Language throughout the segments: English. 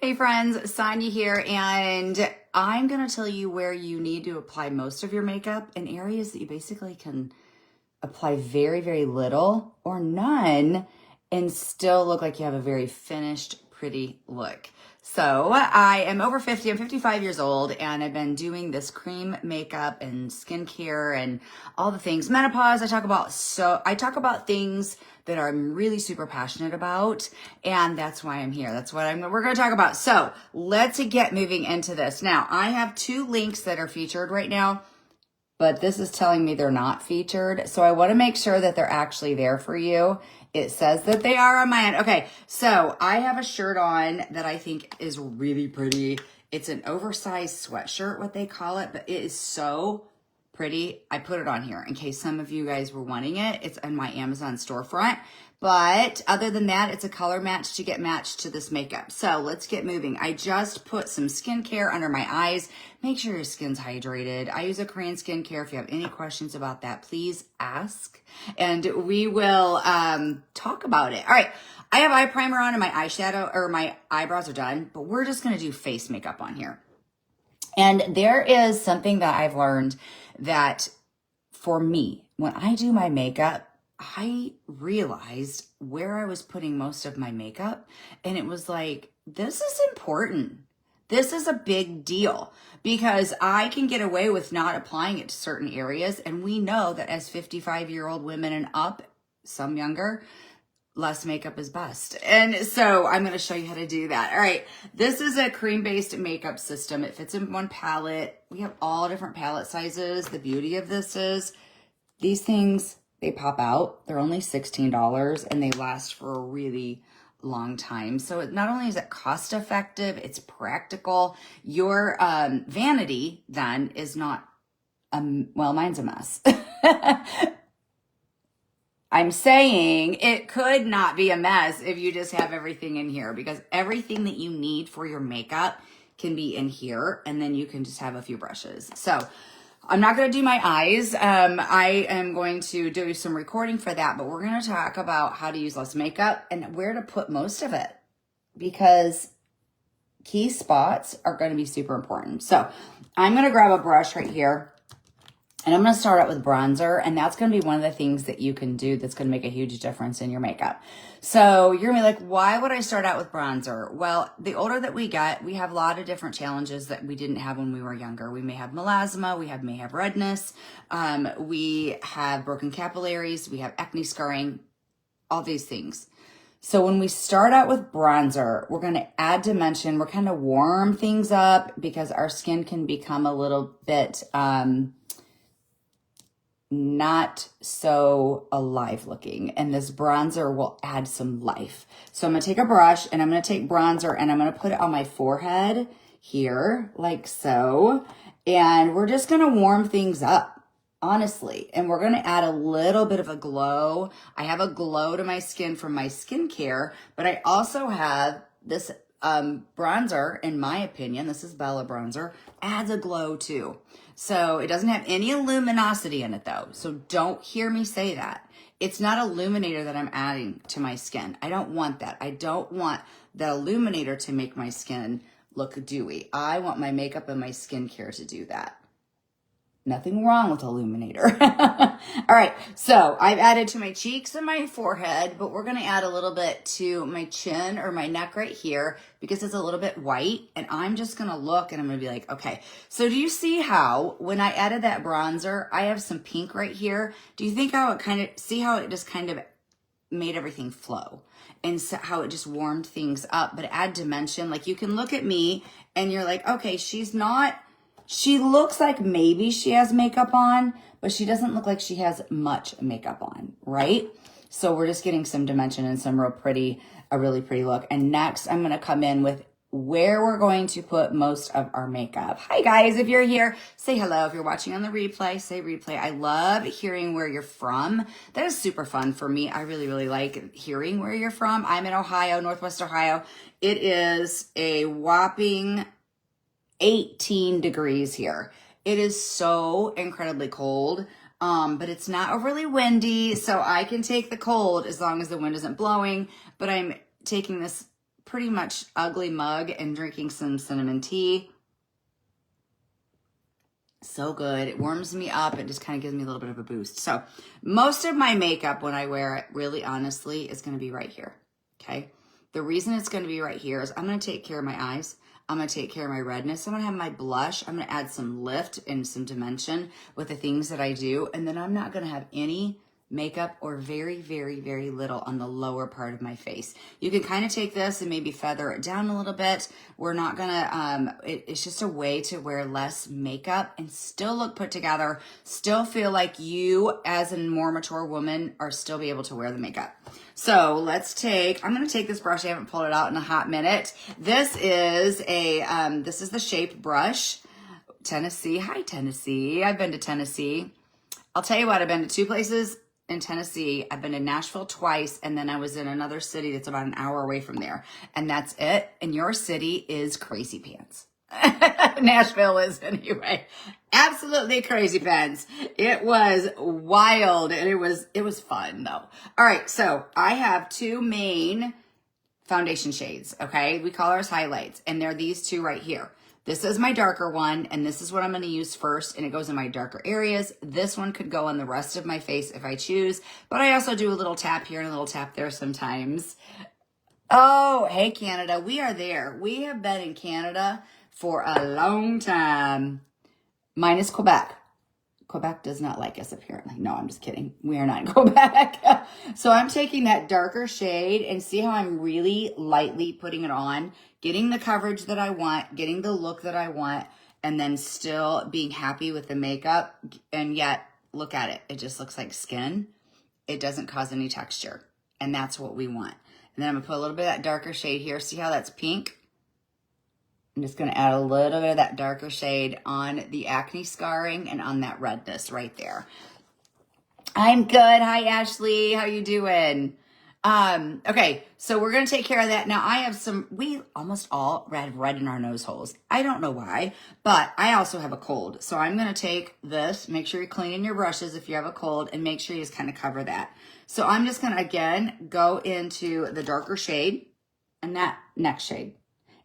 Hey friends, Sonia here, and I'm going to tell you where you need to apply most of your makeup in areas that you basically can apply very, very little or none and still look like you have a very finished, pretty look. So I am over 50, I'm 55 years old, and I've been doing this cream makeup and skincare and all the things. Menopause, I talk about things that I'm really super passionate about, and that's why I'm here. That's what we're going to talk about. So let's get moving into this. Now, I have 2 links that are featured right now, but this is telling me they're not featured. So I want to make sure that they're actually there for you. It says that they are on my end. Okay, so I have a shirt on that I think is really pretty. It's an oversized sweatshirt, what they call it, but it is so pretty. I put it on here in case some of you guys were wanting it. It's on my Amazon storefront. But other than that, it's a color match to get matched to this makeup. So let's get moving. I just put some skincare under my eyes. Make sure your skin's hydrated. I use a Korean skincare. If you have any questions about that, please ask. And we will talk about it. All right. I have eye primer on and my eyeshadow, or my eyebrows are done. But we're just going to do face makeup on here. And there is something that I've learned that for me, when I do my makeup, I realized where I was putting most of my makeup, and it was like, this is important. This is a big deal because I can get away with not applying it to certain areas. And we know that as 55-year-old women and up, some younger, less makeup is best. And so I'm going to show you how to do that. All right. This is a cream-based makeup system. It fits in one palette. We have all different palette sizes. The beauty of this is these things, they pop out. They're only $16 and they last for a really long time. So not only is it cost effective, it's practical. Your vanity then is not, well, mine's a mess. I'm saying it could not be a mess if you just have everything in here, because everything that you need for your makeup can be in here, and then you can just have a few brushes. So I'm not going to do my eyes. I am going to do some recording for that, but we're going to talk about how to use less makeup and where to put most of it, because key spots are going to be super important. So I'm going to grab a brush right here. And I'm going to start out with bronzer, and that's going to be one of the things that you can do that's going to make a huge difference in your makeup. So you're going to be like, why would I start out with bronzer? Well, the older that we get, we have a lot of different challenges that we didn't have when we were younger. We may have melasma, may have redness, we have broken capillaries, we have acne scarring, all these things. So when we start out with bronzer, we're going to add dimension. We're kind of warm things up because our skin can become a little bit not so alive looking, and this bronzer will add some life. So I'm going to take a brush and I'm going to take bronzer and I'm going to put it on my forehead here, like so. And we're just going to warm things up, honestly. And we're going to add a little bit of a glow. I have a glow to my skin from my skincare, but I also have this bronzer, in my opinion, this is Bella bronzer, adds a glow too. So it doesn't have any luminosity in it though. So don't hear me say that. It's not illuminator that I'm adding to my skin. I don't want that. I don't want the illuminator to make my skin look dewy. I want my makeup and my skincare to do that. Nothing wrong with illuminator. All right, so I've added to my cheeks and my forehead, but we're going to add a little bit to my chin or my neck right here because it's a little bit white, and I'm just going to look and I'm going to be like, okay, so do you see how when I added that bronzer, I have some pink right here? Do you think how it just kind of made everything flow and so how it just warmed things up, but add dimension? Like you can look at me and you're like, okay, she looks like maybe she has makeup on, but she doesn't look like she has much makeup on, right? So we're just getting some dimension and some a really pretty look. And next, I'm going to come in with where we're going to put most of our makeup. Hi guys, if you're here, say hello. If you're watching on the replay, say replay. I love hearing where you're from. That is super fun for me. I really, really like hearing where you're from. I'm in Ohio, Northwest Ohio. It is a whopping 18 degrees here. It is so incredibly cold, but it's not overly windy, so I can take the cold as long as the wind isn't blowing, but I'm taking this pretty much ugly mug and drinking some cinnamon tea. So good. It warms me up. It just kind of gives me a little bit of a boost. So most of my makeup when I wear it, really honestly, is going to be right here. Okay. The reason it's going to be right here is I'm going to take care of my eyes. I'm going to take care of my redness. I'm going to have my blush. I'm going to add some lift and some dimension with the things that I do. And then I'm not going to have any makeup or very, very, very little on the lower part of my face. You can kind of take this and maybe feather it down a little bit. We're not gonna, it's just a way to wear less makeup and still look put together, still feel like you as a more mature woman are still be able to wear the makeup. So let's take, I'm gonna take this brush. I haven't pulled it out in a hot minute. This is the Shape brush. Tennessee, hi Tennessee. I've been to Tennessee. I'll tell you what, I've been to 2 places in Tennessee. I've been to Nashville twice, and then I was in another city that's about an hour away from there. And that's it. And your city is crazy pants. Nashville is anyway. Absolutely crazy pants. It was wild, and it was fun though. All right, so I have 2 main foundation shades, okay? We call ours highlights, and they're these 2 right here. This is my darker one, and this is what I'm going to use first, and it goes in my darker areas. This one could go on the rest of my face if I choose, but I also do a little tap here and a little tap there sometimes. Oh, hey, Canada. We are there. We have been in Canada for a long time, minus Quebec. Quebec does not like us, apparently. No, I'm just kidding. We are not in Quebec. So I'm taking that darker shade and see how I'm really lightly putting it on, getting the coverage that I want, getting the look that I want, and then still being happy with the makeup. And yet, look at it. It just looks like skin. It doesn't cause any texture. And that's what we want. And then I'm going to put a little bit of that darker shade here. See how that's pink? I'm just going to add a little bit of that darker shade on the acne scarring and on that redness right there. I'm good. Hi, Ashley. How you doing? Okay, so we're going to take care of that. Now, I have we almost all have red in our nose holes. I don't know why, but I also have a cold. So I'm going to take this, make sure you're cleaning your brushes if you have a cold, and make sure you just kind of cover that. So I'm just going to, again, go into the darker shade and that next shade.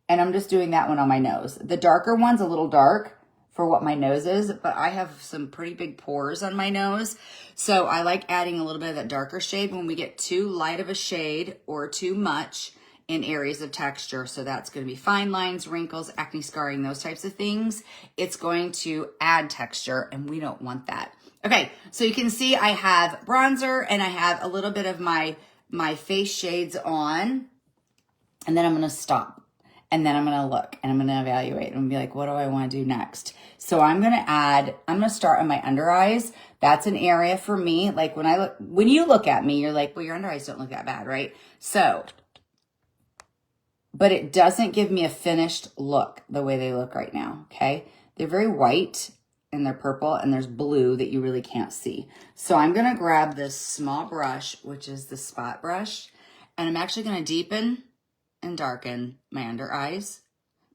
And I'm just doing that one on my nose. The darker one's a little dark for what my nose is, but I have some pretty big pores on my nose. So I like adding a little bit of that darker shade when we get too light of a shade or too much in areas of texture. So that's going to be fine lines, wrinkles, acne scarring, those types of things. It's going to add texture, and we don't want that. Okay, so you can see I have bronzer and I have a little bit of my face shades on, and then I'm going to stop. And then I'm going to look and I'm going to evaluate and be like, what do I want to do next? So I'm going to start on my under eyes. That's an area for me. Like when you look at me, you're like, well, your under eyes don't look that bad, right? So, but it doesn't give me a finished look the way they look right now. Okay. They're very white and they're purple and there's blue that you really can't see. So I'm going to grab this small brush, which is the spot brush, and I'm actually going to deepen and darken my under eyes,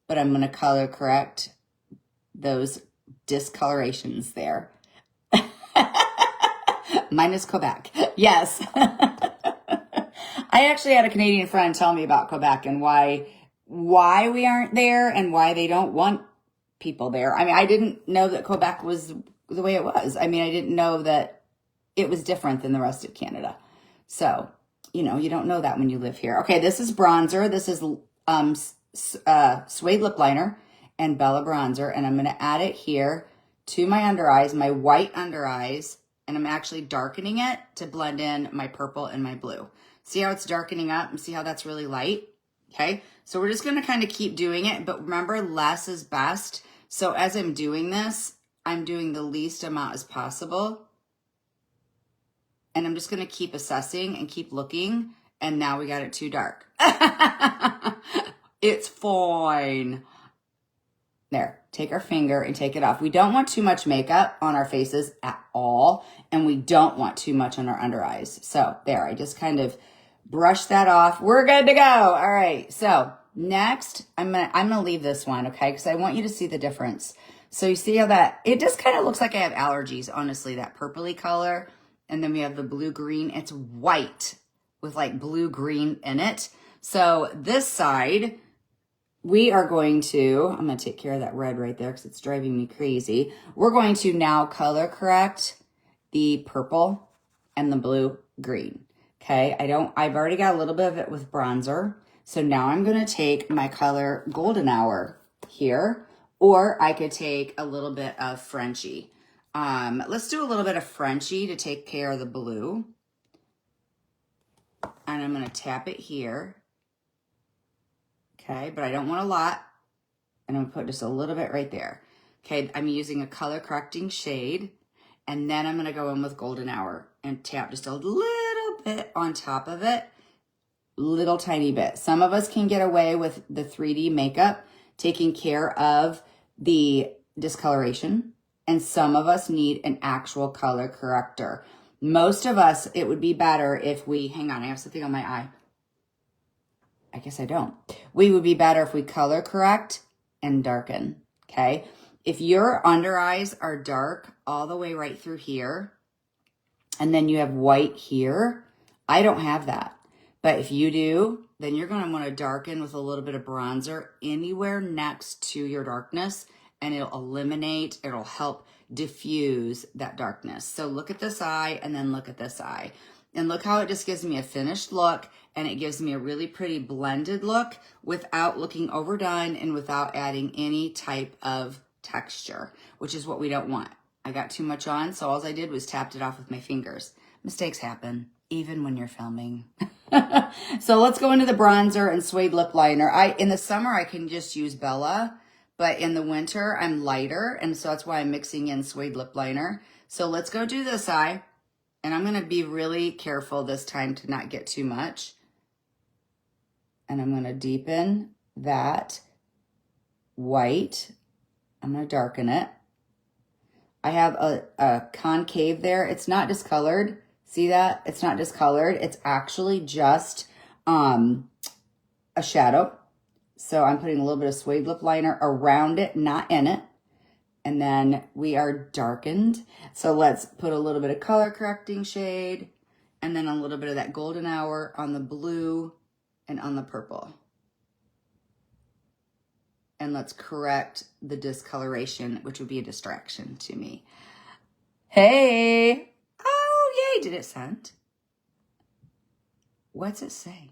but I'm going to color correct those discolorations there. Minus Quebec. Yes. I actually had a Canadian friend tell me about Quebec and why we aren't there and why they don't want people there. I mean, I didn't know that Quebec was the way it was. I mean, I didn't know that it was different than the rest of Canada. So, you know, you don't know that when you live here. Okay, this is bronzer. This is Suede lip liner and Bella bronzer. And I'm going to add it here to my under eyes, my white under eyes. And I'm actually darkening it to blend in my purple and my blue. See how it's darkening up and see how that's really light? Okay, so we're just going to kind of keep doing it. But remember, less is best. So as I'm doing this, I'm doing the least amount as possible. And I'm just going to keep assessing and keep looking. And now we got it too dark. It's fine. There, take our finger and take it off. We don't want too much makeup on our faces at all. And we don't want too much on our under eyes. So there, I just kind of brush that off. We're good to go. All right. So next, I'm gonna leave this one, okay? Because I want you to see the difference. So you see how that, it just kind of looks like I have allergies, honestly, that purpley color. And then we have the blue-green. It's white with like blue-green in it. So this side, we are going to, I'm going to take care of that red right there because it's driving me crazy. We're going to now color correct the purple and the blue green. Okay, I've already got a little bit of it with bronzer. So now I'm going to take my color Golden Hour here, or I could take a little bit of Frenchie. Let's do a little bit of Frenchie to take care of the blue. And I'm going to tap it here. Okay, but I don't want a lot. And I'm going to put just a little bit right there. Okay, I'm using a color correcting shade. And then I'm going to go in with Golden Hour and tap just a little bit on top of it. Little tiny bit. Some of us can get away with the 3D makeup taking care of the discoloration. And some of us need an actual color corrector. Most of us, it would be better if we, hang on, I have something on my eye. I guess I don't. We would be better if we color correct and darken, okay? If your under eyes are dark all the way right through here, and then you have white here, I don't have that. But if you do, then you're gonna wanna darken with a little bit of bronzer anywhere next to your darkness, and it'll eliminate, it'll help diffuse that darkness. So look at this eye and then look at this eye. And look how it just gives me a finished look, and it gives me a really pretty blended look without looking overdone and without adding any type of texture, which is what we don't want. I got too much on, so all I did was tapped it off with my fingers. Mistakes happen, even when you're filming. So let's go into the bronzer and suede lip liner. In the summer, I can just use Bella, but in the winter, I'm lighter, and so that's why I'm mixing in suede lip liner. So let's go do this eye. And I'm going to be really careful this time to not get too much. And I'm going to deepen that white. I'm going to darken it. I have a concave there. It's not discolored. See that? It's not discolored. It's actually just a shadow. So I'm putting a little bit of suede lip liner around it, not in it. And then we are darkened. So let's put a little bit of color correcting shade and then a little bit of that Golden Hour on the blue and on the purple. And let's correct the discoloration, which would be a distraction to me. Hey! Oh, yay! Did it send? What's it say?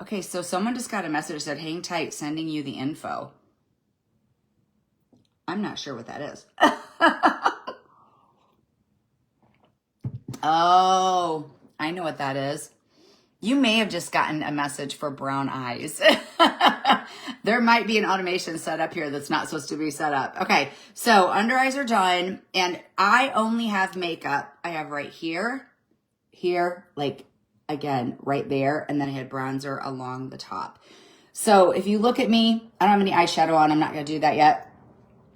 Okay, so someone just got a message that said, hang tight, sending you the info. I'm not sure what that is. Oh, I know what that is. You may have just gotten a message for brown eyes. There might be an automation set up here that's not supposed to be set up. Okay, so under eyes are done, and I only have makeup. I have right here, like, again, right there, and then I had bronzer along the top. So if you look at me, I don't have any eyeshadow on. I'm not going to do that yet.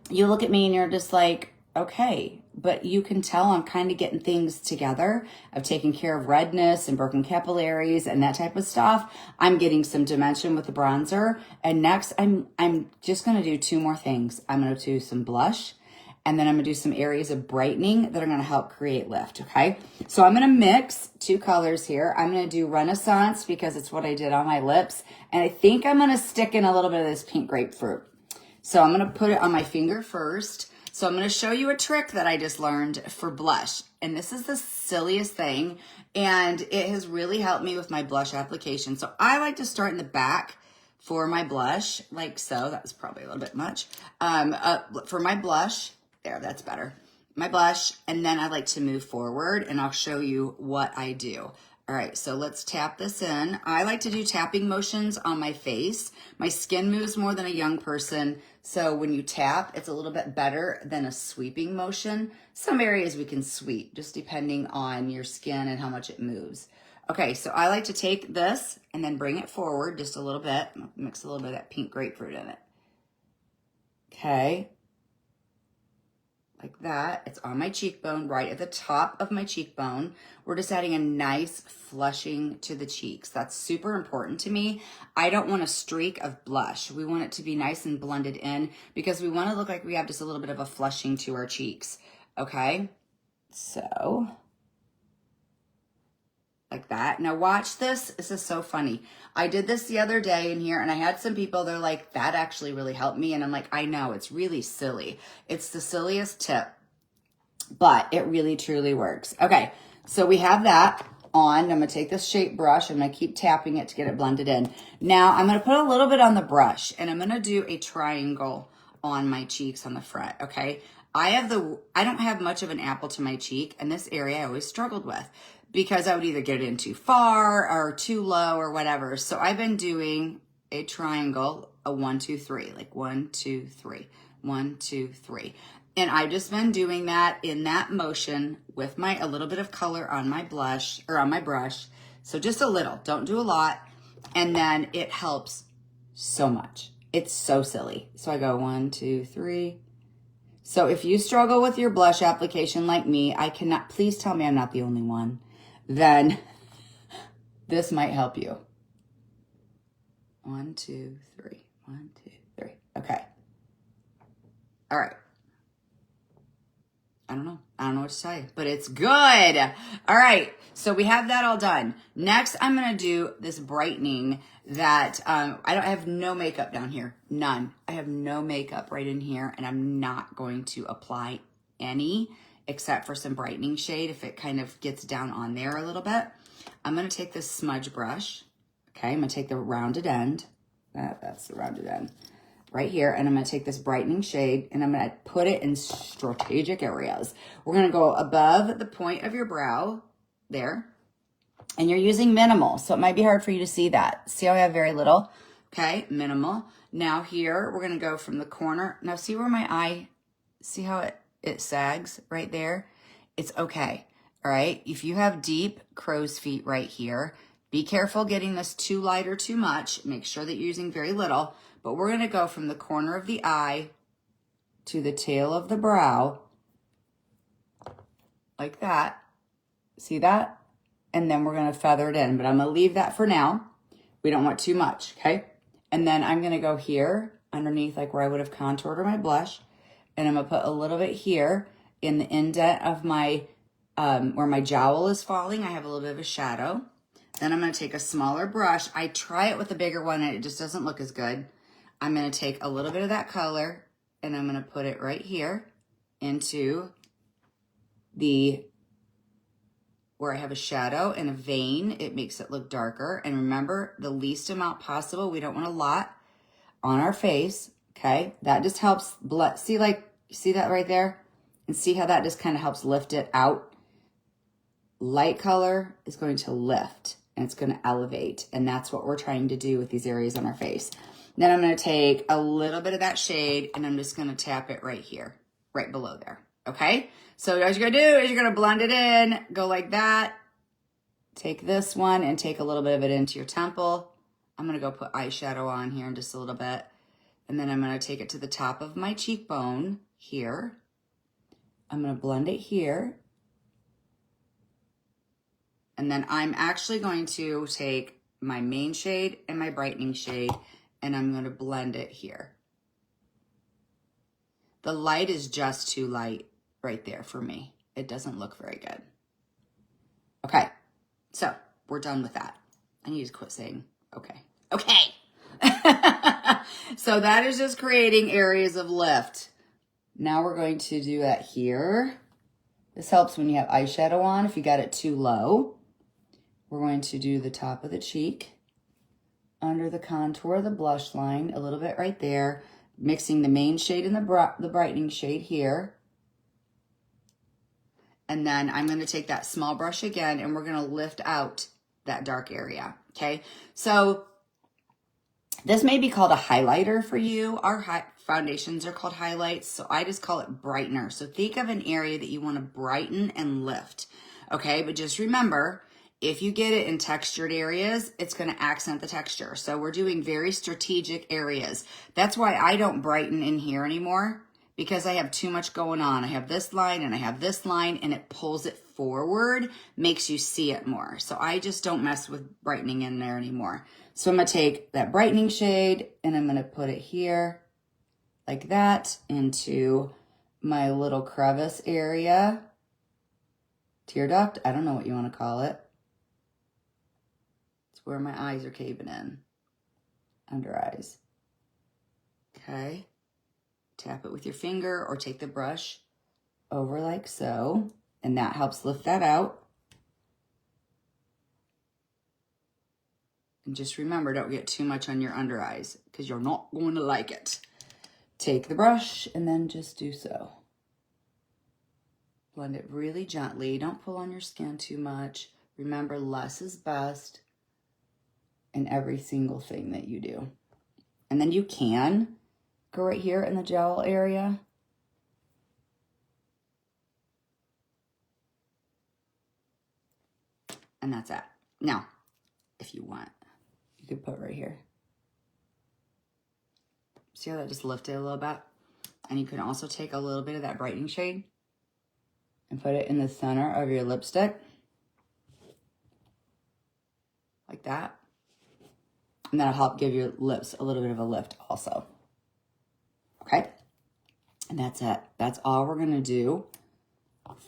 You look at me and you're just like, okay, but you can tell I'm kind of getting things together. I've taken care of redness and broken capillaries and that type of stuff. I'm getting some dimension with the bronzer. And next, I'm just going to do two more things. I'm going to do some blush, and then I'm going to do some areas of brightening that are going to help create lift, okay? So I'm going to mix two colors here. I'm going to do Renaissance because it's what I did on my lips. And I think I'm going to stick in a little bit of this pink grapefruit. So I'm going to put it on my finger first. So I'm going to show you a trick that I just learned for blush. And this is the silliest thing, and it has really helped me with my blush application. So I like to start in the back for my blush, like so. That was probably a little bit much. For my blush, there, that's better. My blush, and then I like to move forward, and I'll show you what I do. All right, so let's tap this in. I like to do tapping motions on my face. My skin moves more than a young person, so when you tap, it's a little bit better than a sweeping motion. Some areas we can sweep, just depending on your skin and how much it moves. Okay, so I like to take this and then bring it forward just a little bit. Mix a little bit of that pink grapefruit in it. Okay. Like that. It's on my cheekbone, right at the top of my cheekbone. We're just adding a nice flushing to the cheeks. That's super important to me. I don't want a streak of blush. We want it to be nice and blended in because we want to look like we have just a little bit of a flushing to our cheeks. Okay? So, like that. Now watch this. This is so funny. I did this the other day in here and I had some people, they're like, that actually really helped me. And I'm like, I know, it's really silly. It's the silliest tip, but it really truly works. Okay, so we have that on. I'm gonna take this shape brush. I'm gonna keep tapping it to get it blended in. Now I'm gonna put a little bit on the brush and I'm gonna do a triangle on my cheeks on the front, okay? I don't have much of an apple to my cheek, and this area I always struggled with because I would either get it in too far or too low or whatever. So I've been doing a triangle, a 1, 2, 3, like 1, 2, 3, 1, 2, 3. And I've just been doing that in that motion with a little bit of color on my blush or on my brush. So just a little, don't do a lot. And then it helps so much. It's so silly. So I go 1, 2, 3. So if you struggle with your blush application like me, please tell me I'm not the only one, then this might help you. 1, 2, 3, 1, 2, 3. Okay. All right. I don't know what to tell you, but it's good. All right. So we have that all done. Next, I'm going to do this brightening that I have no makeup down here. None. I have no makeup right in here, and I'm not going to apply any except for some brightening shade if it kind of gets down on there a little bit. I'm going to take this smudge brush. Okay. I'm going to take the rounded end. That's the rounded end. Right here, and I'm going to take this brightening shade and I'm going to put it in strategic areas. We're going to go above the point of your brow there, and you're using minimal, so it might be hard for you to see that. See how I have very little? Okay, minimal. Now here, we're going to go from the corner. Now see where my eye, see how it sags right there? It's okay, all right? If you have deep crow's feet right here, be careful getting this too light or too much. Make sure that you're using very little. But we're going to go from the corner of the eye to the tail of the brow, like that. See that? And then we're going to feather it in. But I'm going to leave that for now. We don't want too much, okay? And then I'm going to go here underneath, like where I would have contoured my blush. And I'm going to put a little bit here in the indent of my, where my jowl is falling. I have a little bit of a shadow. Then I'm going to take a smaller brush. I try it with a bigger one and it just doesn't look as good. I'm going to take a little bit of that color and I'm going to put it right here into where I have a shadow and a vein. It makes it look darker. And remember, the least amount possible. We don't want a lot on our face. Okay. That just helps see that right there? And see how that just kind of helps lift it out. Light color is going to lift and it's going to elevate. And that's what we're trying to do with these areas on our face. Then I'm going to take a little bit of that shade and I'm just going to tap it right here, right below there. Okay. So what you're going to do is you're going to blend it in, go like that. Take this one and take a little bit of it into your temple. I'm going to go put eyeshadow on here in just a little bit. And then I'm going to take it to the top of my cheekbone here. I'm going to blend it here. And then I'm actually going to take my main shade and my brightening shade and I'm going to blend it here. The light is just too light right there for me. It doesn't look very good. Okay, so we're done with that. I need to quit saying okay. Okay. So that is just creating areas of lift. Now we're going to do that here. This helps when you have eyeshadow on. If you got it too low, we're going to do the top of the cheek, under the contour of the blush line, a little bit right there, mixing the main shade and the brightening shade here. And then I'm going to take that small brush again, and we're going to lift out that dark area, okay? So this may be called a highlighter for you. Our foundations are called highlights, so I just call it brightener. So think of an area that you want to brighten and lift, okay? But just remember, if you get it in textured areas, it's going to accent the texture. So we're doing very strategic areas. That's why I don't brighten in here anymore, because I have too much going on. I have this line and I have this line, and it pulls it forward, makes you see it more. So I just don't mess with brightening in there anymore. So I'm going to take that brightening shade and I'm going to put it here like that into my little crevice area. Tear duct, I don't know what you want to call it. where my eyes are caving in. Under eyes. Okay. Tap it with your finger or take the brush over like so. And that helps lift that out. And just remember, don't get too much on your under eyes because you're not going to like it. Take the brush and then just do so. Blend it really gently. Don't pull on your skin too much. Remember, less is best in every single thing that you do. And then you can go right here in the jowl area. And that's it. Now, if you want, you could put right here. See how that just lifted a little bit? And you can also take a little bit of that brightening shade and put it in the center of your lipstick. Like that. And that'll help give your lips a little bit of a lift also. Okay? And that's it. That's all we're going to do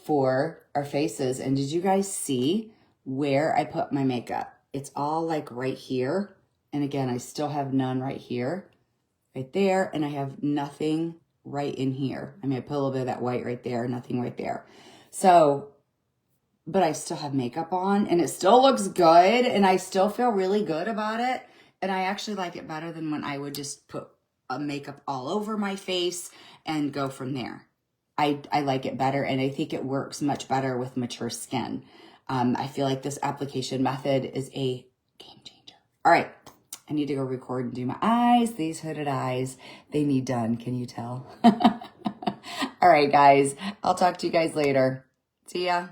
for our faces. And did you guys see where I put my makeup? It's all like right here. And again, I still have none right here, right there. And I have nothing right in here. I mean, I put a little bit of that white right there, nothing right there. So, but I still have makeup on and it still looks good. And I still feel really good about it. And I actually like it better than when I would just put a makeup all over my face and go from there. I like it better, and I think it works much better with mature skin. I feel like this application method is a game changer. All right, I need to go record and do my eyes. These hooded eyes, they need done. Can you tell? All right, guys, I'll talk to you guys later. See ya.